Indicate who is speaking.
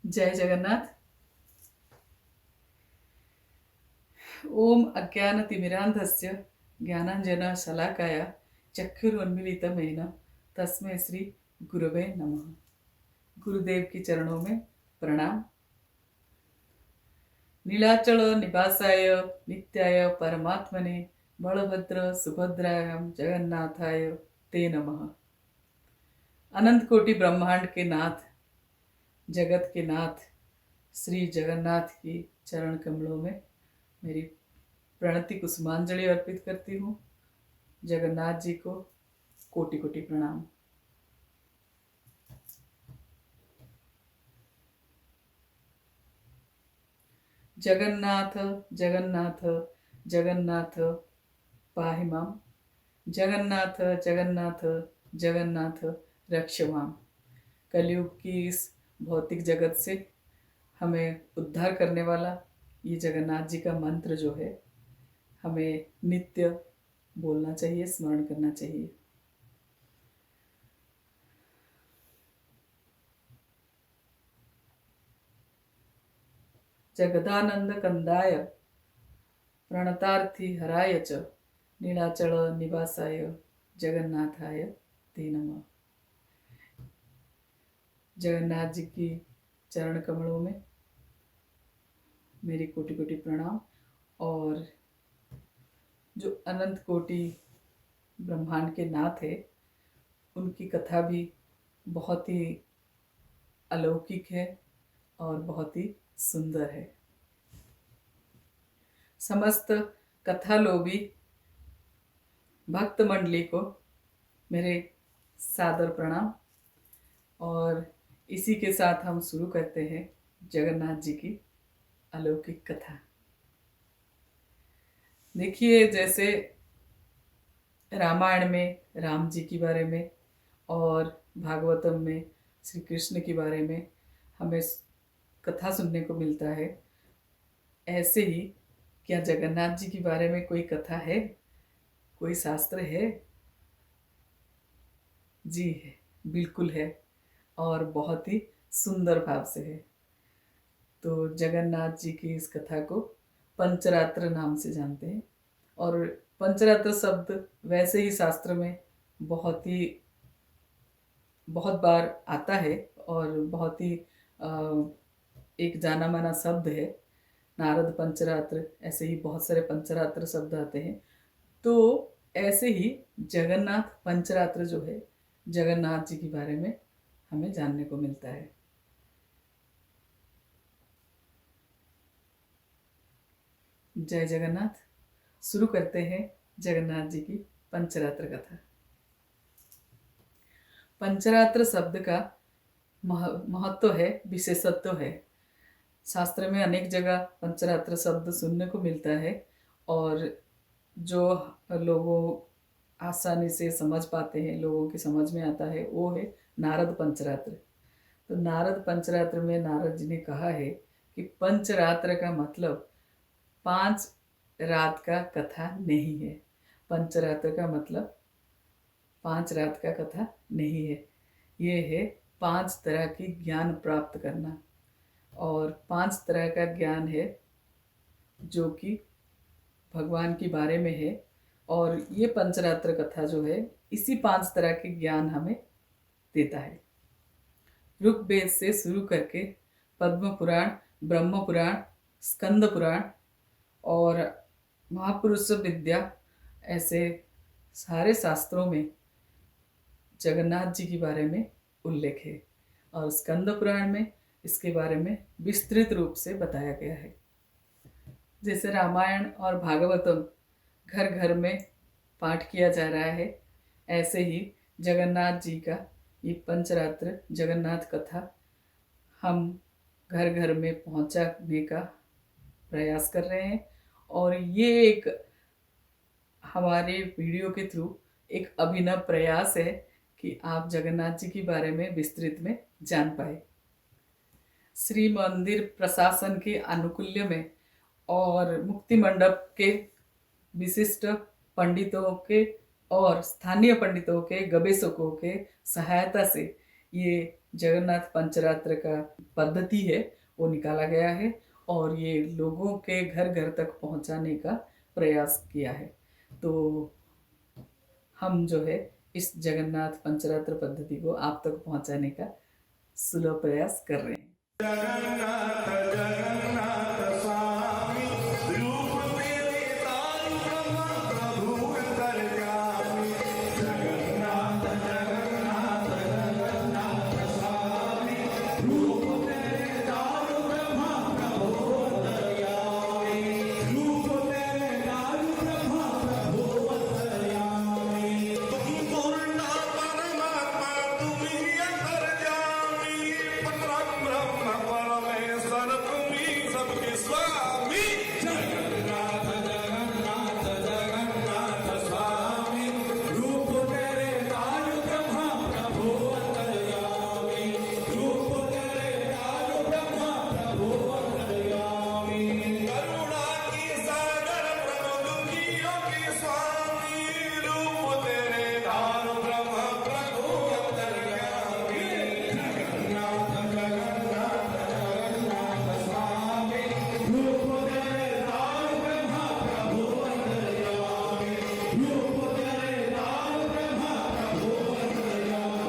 Speaker 1: जय जगन्नाथ। ओम अज्ञानतिमिरान्धस्य ज्ञानाञ्जनशलाकया चक्षुरुन्मीलितं येन तस्मै श्री गुरवे नमः। गुरुदेव के चरणों में प्रणाम। नीलाचल निवासाय नित्याय परमात्मने बलभद्र सुभद्रायाम जगन्नाथाय ते नमः। अनंत कोटि ब्रह्मांड के नाथ, जगत के नाथ श्री जगन्नाथ की चरण कमलों में मेरी प्रणति कुसुमांजलि अर्पित करती हूँ। जगन्नाथ जी को कोटि कोटि प्रणाम। जगन्नाथ जगन्नाथ जगन्नाथ पाहि माम। जगन्नाथ जगन्नाथ जगन्नाथ रक्ष माम। कलयुग की इस भौतिक जगत से हमें उद्धार करने वाला ये जगन्नाथ जी का मंत्र जो है हमें नित्य बोलना चाहिए, स्मरण करना चाहिए। जगदानंद कंदाय प्रणतार्थी हराय च नीलाचल निवासाय जगन्नाथाय ते नमः। जगन्नाथ जी की चरण कमलों में मेरी कोटि कोटि प्रणाम। और जो अनंत कोटि ब्रह्मांड के नाथ है उनकी कथा भी बहुत ही अलौकिक है और बहुत ही सुंदर है। समस्त कथा लोभी भक्त मंडली को मेरे सादर प्रणाम। और इसी के साथ हम शुरू करते हैं जगन्नाथ जी की अलौकिक कथा। देखिए, जैसे रामायण में राम जी के बारे में और भागवतम में श्री कृष्ण के बारे में हमें कथा सुनने को मिलता है, ऐसे ही क्या जगन्नाथ जी के बारे में कोई कथा है, कोई शास्त्र है? जी है, बिल्कुल है, और बहुत ही सुंदर भाव से है। तो जगन्नाथ जी की इस कथा को पंचरात्र नाम से जानते हैं। और पंचरात्र शब्द वैसे ही शास्त्र में बहुत बार आता है और बहुत ही एक जाना माना शब्द है। नारद पंचरात्र, ऐसे ही बहुत सारे पंचरात्र शब्द आते हैं। तो ऐसे ही जगन्नाथ पंचरात्र जो है जगन्नाथ जी के बारे में हमें जानने को मिलता है। जय जगन्नाथ। शुरू करते हैं जगन्नाथ जी की पंचरात्र कथा। पंचरात्र शब्द का महत्व है, विशेषत्व है। शास्त्र में अनेक जगह पंचरात्र शब्द सुनने को मिलता है और जो लोगों आसानी से समझ पाते हैं, लोगों की समझ में आता है, वो है नारद पंचरात्र। तो नारद पंचरात्र में नारद जी ने कहा है कि पंचरात्र का मतलब 5 रात का कथा नहीं है। पंचरात्र का मतलब 5 रात का कथा नहीं है। ये है 5 तरह की ज्ञान प्राप्त करना। और 5 तरह का ज्ञान है जो कि भगवान के बारे में है। और ये पंचरात्र कथा जो है इसी 5 तरह के ज्ञान हमें देता है। ऋग्वेद से शुरू करके पद्म पुराण, ब्रह्म पुराण, स्कंद पुराण और महापुरुष विद्या, ऐसे सारे शास्त्रों में जगन्नाथ जी के बारे में उल्लेख है। और स्कंद पुराण में इसके बारे में विस्तृत रूप से बताया गया है। जैसे रामायण और भागवतम घर घर में पाठ किया जा रहा है, ऐसे ही जगन्नाथ जी का ये पंचरात्र जगन्नाथ कथा हम घर घर में पहुंचाने का प्रयास कर रहे हैं। और ये एक हमारे वीडियो के थ्रू एक अभिनव प्रयास है कि आप जगन्नाथ जी के बारे में विस्तृत में जान पाए। श्री मंदिर प्रशासन के आनुकूल्य में और मुक्ति मंडप के विशिष्ट पंडितों के और स्थानीय पंडितों के, गवेषकों के सहायता से ये जगन्नाथ पंचरात्र का पद्धति है वो निकाला गया है और ये लोगों के घर घर तक पहुंचाने का प्रयास किया है। तो हम जो है इस जगन्नाथ पंचरात्र पद्धति को आप तक पहुंचाने का सुलभ प्रयास कर रहे हैं।